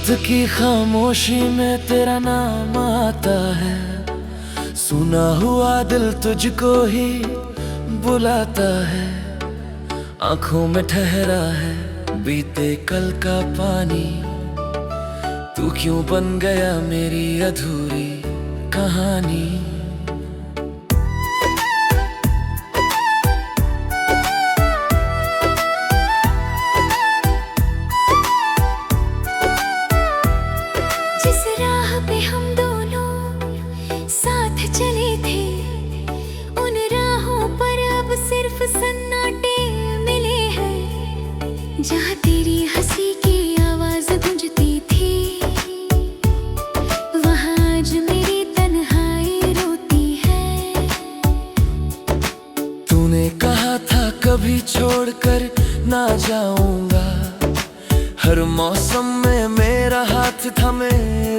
रात की खामोशी में तेरा नाम आता है, सुना हुआ दिल तुझको ही बुलाता है। आंखों में ठहरा है बीते कल का पानी, तू क्यों बन गया मेरी अधूरी कहानी। जिस राह पे हम दोनों साथ चले थे, उन राहों पर अब सिर्फ सन्नाटे मिले हैं। जहाँ तेरी हंसी की आवाज गूंजती थी, वहाँ आज मेरी तन्हाई रोती है। तूने कहा था कभी छोड़कर ना जाऊंगा, हर मौसम में मेरा हाथ थामे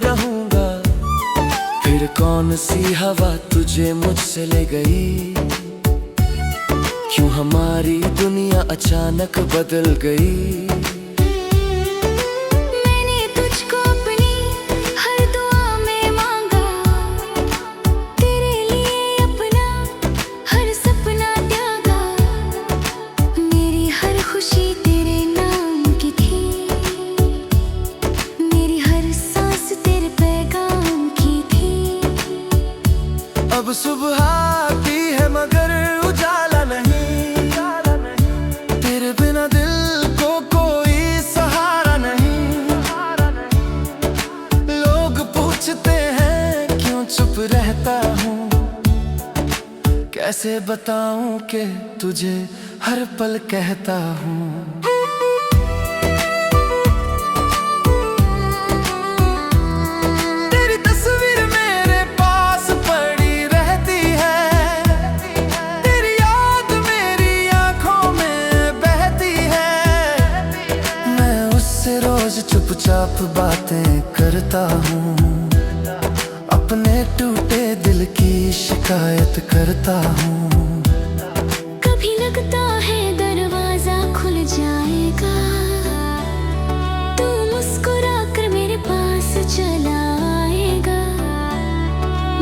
रहूंगा। फिर कौन सी हवा तुझे मुझसे ले गई, क्यों हमारी दुनिया अचानक बदल गई। मैंने तुझको अपनी हर दुआ में मांगा, तेरे लिए अपना हर सपना त्यागा। मेरी हर खुशी तेरे नाम की थी, मेरी हर सांस तेरे पैगाम की थी। अब सुबह आती है मगर उजाला नहीं, तेरे बिना दिल को कोई सहारा नहीं। लोग पूछते हैं क्यों चुप रहता हूँ, कैसे बताऊं कि तुझे हर पल कहता हूँ। चुपचाप बातें करता हूँ, अपने टूटे दिल की शिकायत करता हूँ। कभी लगता है दरवाजा खुल जाएगा, तू मुस्कुरा कर मेरे पास चला आएगा।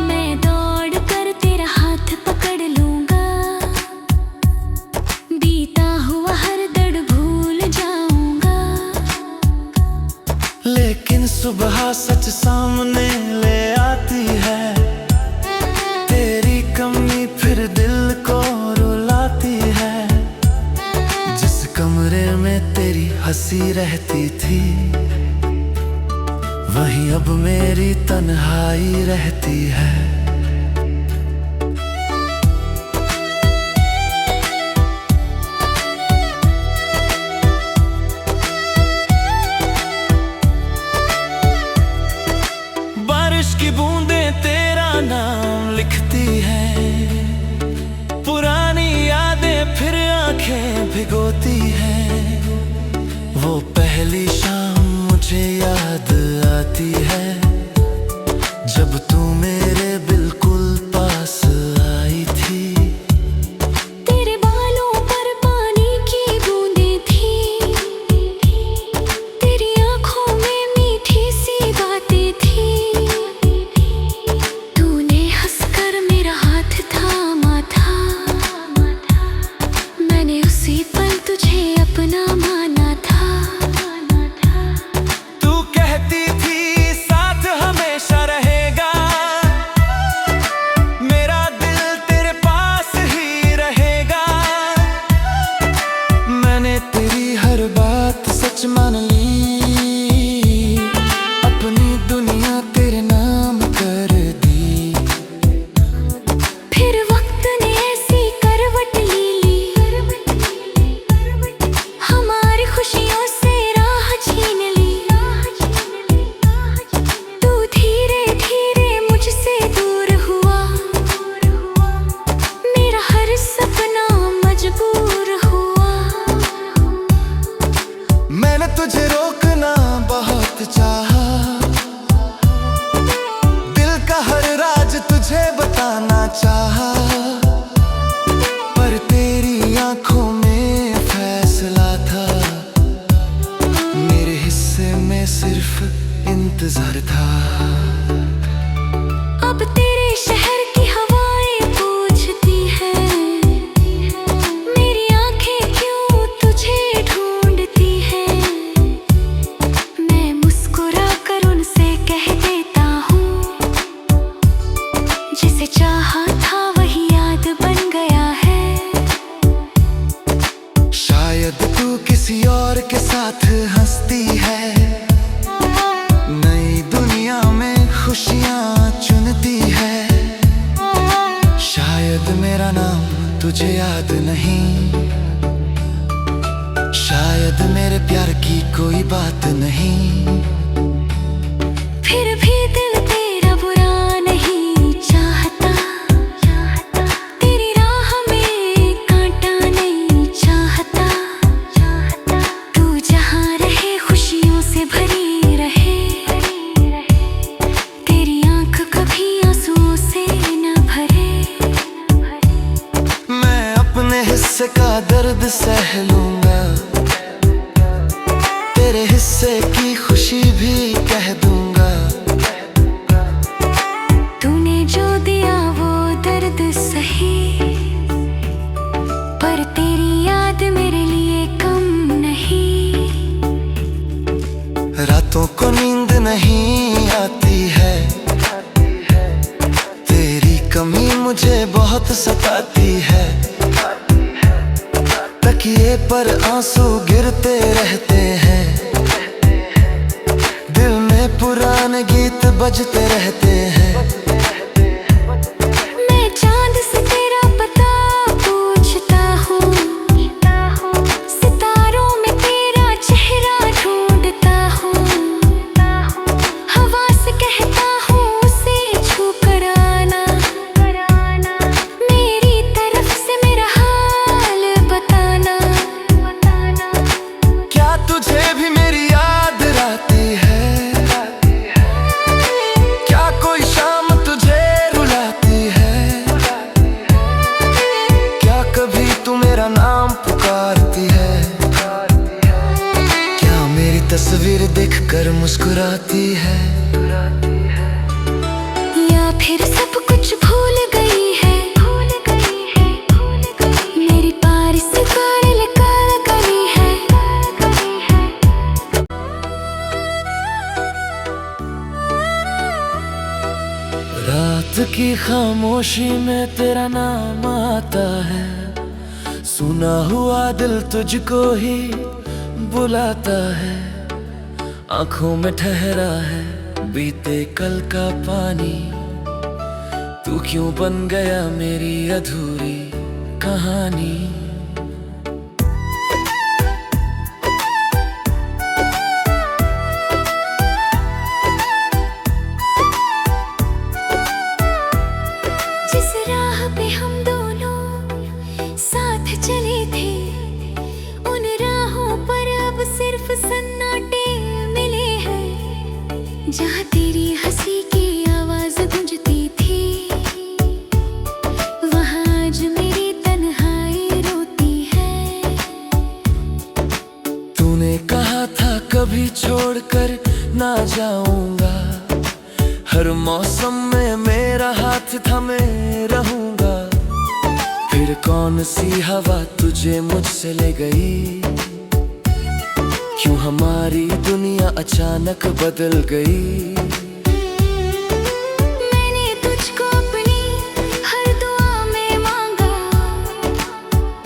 मैं दौड़ कर तेरा हाथ पकड़ लूंगा, बीता हुआ हर दर्द भूल जाऊंगा। लेकिन सुबह सच सामने ले आती है, तेरी कमी फिर दिल को रुलाती है। जिस कमरे में तेरी हंसी रहती थी, वहीं अब मेरी तन्हाई रहती है। बारिश की बूंदें तेरा नाम लिखती हैं, पुरानी यादें फिर आंखें भिगोती हैं। वो पहली शाम मुझे याद आती है, जब तू मेरे बिल्कुल पास आई थी। तेरे बालों पर पानी की बूंदें थी, तेरी आंखों में मीठी सी बातें थी। तूने हंसकर मेरा हाथ थामा था, मैंने उसी पल तुझे अपना माना था। तू कहती थी साथ हमेशा रहेगा, मेरा दिल तेरे पास ही रहेगा। मैंने तेरी हर बात सच मान ली, अपनी दुनिया तेरे नाम कर दी। फिर वक्त ने ऐसी करवट ली, हमारी खुशियों से राह छीन ली। तू धीरे धीरे मुझसे दूर हुआ, मेरा हर सपना मजबूर हुआ। मैंने तुझे रोकना बहुत चाहा, दिल का हर राज तुझे बताना चाहा। पर तेरी आंखों में फैसला था, मेरे हिस्से में सिर्फ इंतजार था। अब तेरे शहर की हवाएं पूछती हैं, मेरी आंखें क्यों तुझे ढूंढती हैं। मैं मुस्कुरा कर उनसे कह देता हूँ, जिसे चाहा था वही याद बन गया है। शायद तू किसी और के साथ हंसती है, नई दुनिया में खुशियाँ चुनती है। शायद मेरा नाम तुझे याद नहीं, शायद मेरे प्यार की कोई बात नहीं। फिर भी दिल तेरा बुरा नहीं चाहता, तेरी राह में कांटा नहीं चाहता। तू जहाँ रहे खुशियों से भरी रहे, तेरी आंख कभी आंसुओं से न भरे। मैं अपने हिस्से का दर्द सह लूंगा, तेरे हिस्से की खुशी भी कह दूंगा। तूने जो दिया वो दर्द सही, पर तेरी याद मेरे लिए कम नहीं। रातों को नींद नहीं आती है, तेरी कमी मुझे बहुत सताती है। तकिए पर आंसू गिरते रहते हैं, दिल में पुराने गीत बजते रहते हैं। मैं चांद से तेरा पता पूछता हूँ, सितारों में तेरा चेहरा ढूंढता हूँ। हवा से कहता हूँ उसे छू कर आना, मेरी तरफ से मेरा हाल बताना। क्या तुझे भी मेरी याद आती है? क्या कोई शाम तुझे रुलाती है? क्या कभी तू मेरा नाम पुकारती है? क्या मेरी तस्वीर देखकर मुस्कुराती है? या फिर सब कुछ भूल गई है, मेरी पारिस काले काला गली है। रात की खामोशी में तेरा नाम आता है, सुना हुआ दिल तुझको ही बुलाता है। आंखों में ठहरा है बीते कल का पानी, तू क्यों बन गया मेरी अधूरी कहानी। जिस राह पे हम दोनों साथ चले थे, उन राहों पर अब सिर्फ सन्नाटे मिले हैं। जहाँ तेरी हंसी की आवाज गूंजती थी, वहाँ आज मेरी तन्हाई रोती है। तूने कहा था कभी छोड़कर ना जाऊंगा, हर मौसम में मेरा हाथ थामे रहूंगा। फिर कौन सी हवा तुझे मुझसे ले गई, क्यों हमारी दुनिया अचानक बदल गई। मैंने तुझको अपनी हर दुआ में मांगा,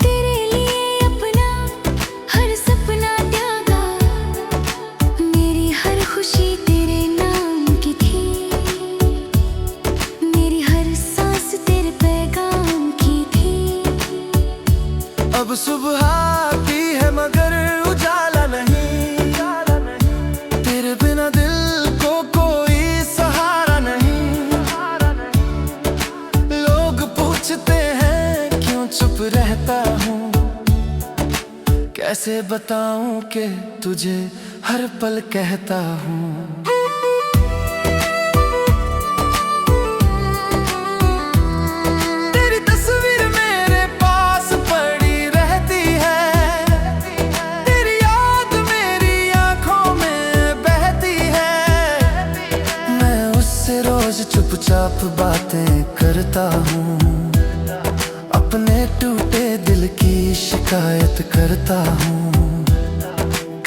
तेरे लिए अपना हर सपना त्यागा। मेरी हर खुशी तेरे नाम की थी, मेरी हर सांस तेरे पैगाम की थी। अब सुबह आती है मगर उजाला नहीं, तेरे बिना दिल को कोई सहारा नहीं। लोग पूछते हैं क्यों चुप रहता हूँ, कैसे बताऊं कि तुझे हर पल कहता हूँ। तेरी तस्वीर मेरे पास पड़ी रहती है, तेरी याद मेरी आंखों में बहती है। चुपचाप बातें करता हूँ, अपने टूटे दिल की शिकायत करता हूँ।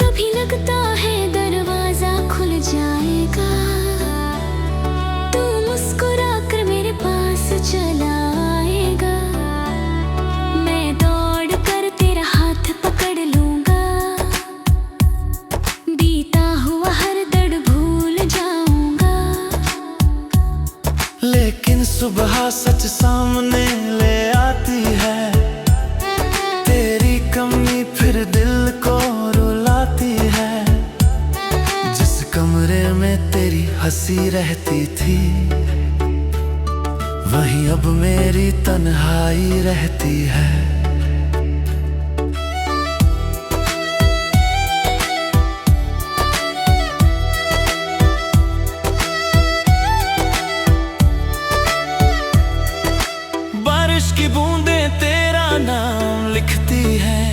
कभी लगता है दरवाजा खुल जाएगा, तू मुस्कुरा कर मेरे पास चला आएगा। मैं दौड़ कर तेरा हाथ पकड़ लूंगा, बीता हुआ हर दर्द भूल जाऊंगा। लेकिन सुबह सच सामने ले आती है, तेरी कमी फिर दिल को रुलाती है। जिस कमरे में तेरी हंसी रहती थी, वहीं अब मेरी तन्हाई रहती है। बारिश की बूंदें तेरा नाम लिखती हैं,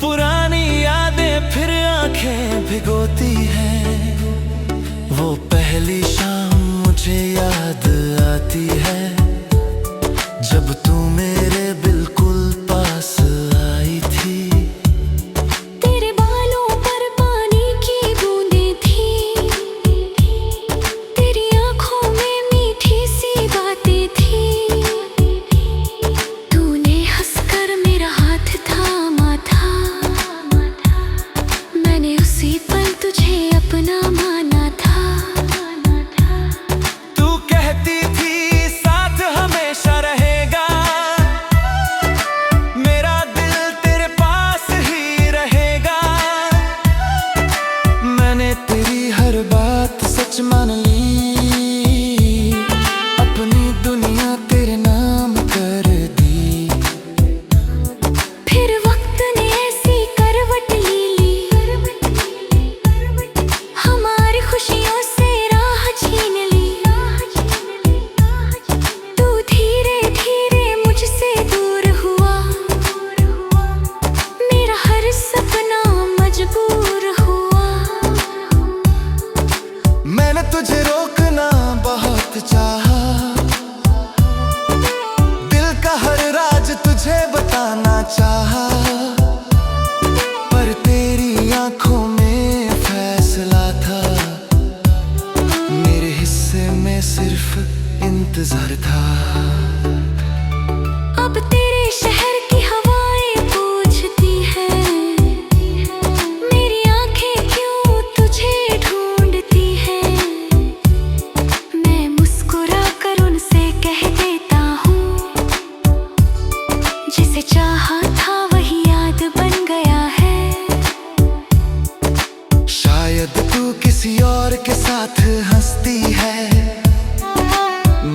पुरानी यादें फिर आंखें भिगोती हैं। वो पहली शाम मुझे याद आती है, जब तू मेरे बिल्कुल पास आई थी। तेरे बालों पर पानी की बूंदें थी, तेरी आंखों में मीठी सी बातें थी। तूने हंसकर मेरा हाथ थामा था, मैंने उसी पल तुझे अपना माना था। तू कहती थी साथ हमेशा रहेगा, मेरा दिल तेरे पास ही रहेगा। मैंने तेरी हर बात सच मान ली, अपनी दुनिया तेरे नाम कर दी। फिर वक्त ने ऐसी करवट ली, हमारी खुशियों से राह छीन ली। तू धीरे धीरे मुझसे दूर हुआ, मेरा हर सपना मजबूर हुआ। मैंने तुझे रोकना बहुत चाहा, दिल का हर राज तुझे बताना चाहा। पर तेरी आंखों में फैसला था, मेरे हिस्से में सिर्फ इंतजार था। अब तेरे शहर की हवाएं पूछती हैं, मेरी आंखें क्यों तुझे ढूंढती हैं। मैं मुस्कुरा कर उनसे कह देता हूँ, जिसे चाहा था वही याद बन गया है। शायद तू किसी और के साथ हंसती है,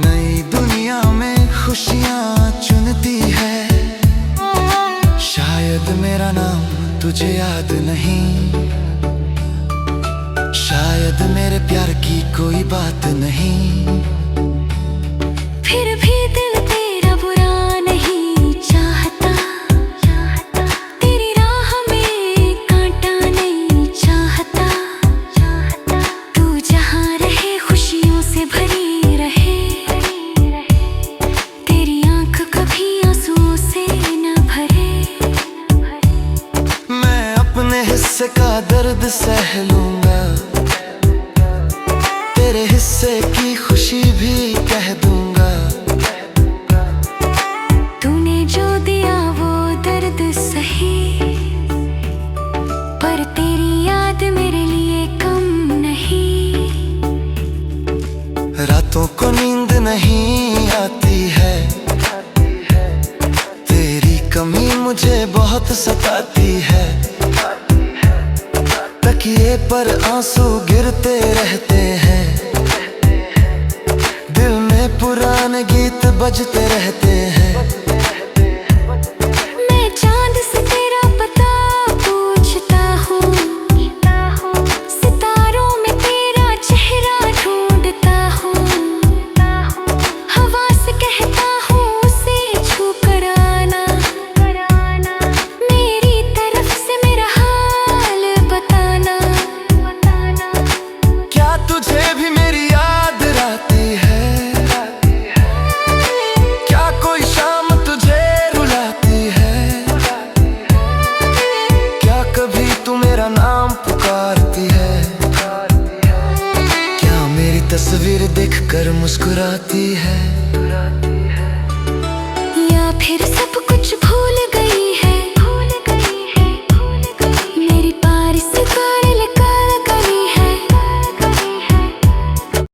नई दुनिया में खुशियाँ चुनती है। शायद मेरा नाम तुझे याद नहीं, शायद मेरे प्यार की कोई बात नहीं। फिर भी दिल तेरा बुरा नहीं चाहता, तेरी राह में कांटा नहीं चाहता। तू जहाँ रहे खुशियों से भरी रहे, तेरी आंख कभी आंसुओं से न भरे। मैं अपने हिस्से का दर्द सह लूंगा, तेरे हिस्से की खुशी भी कह दूंगा। तूने जो दिया वो दर्द सही, पर तेरी याद मेरे लिए कम नहीं। रातों को नींद नहीं आती है, तेरी कमी मुझे बहुत सताती है। तकिए पर आंसू गिरते रहते हैं, दिल में पुराने गीत बजते रहते हैं। मैं चांद से तेरा पता पूछता हूँ, सितारों में तेरा चेहरा ढूंढता हूँ। हवा से कहता हूँ उसे छू कर आना, मेरी तरफ से मेरा हाल बताना। क्या तुझे भी मेरी याद आती मुस्कुराती है, या फिर सब कुछ भूल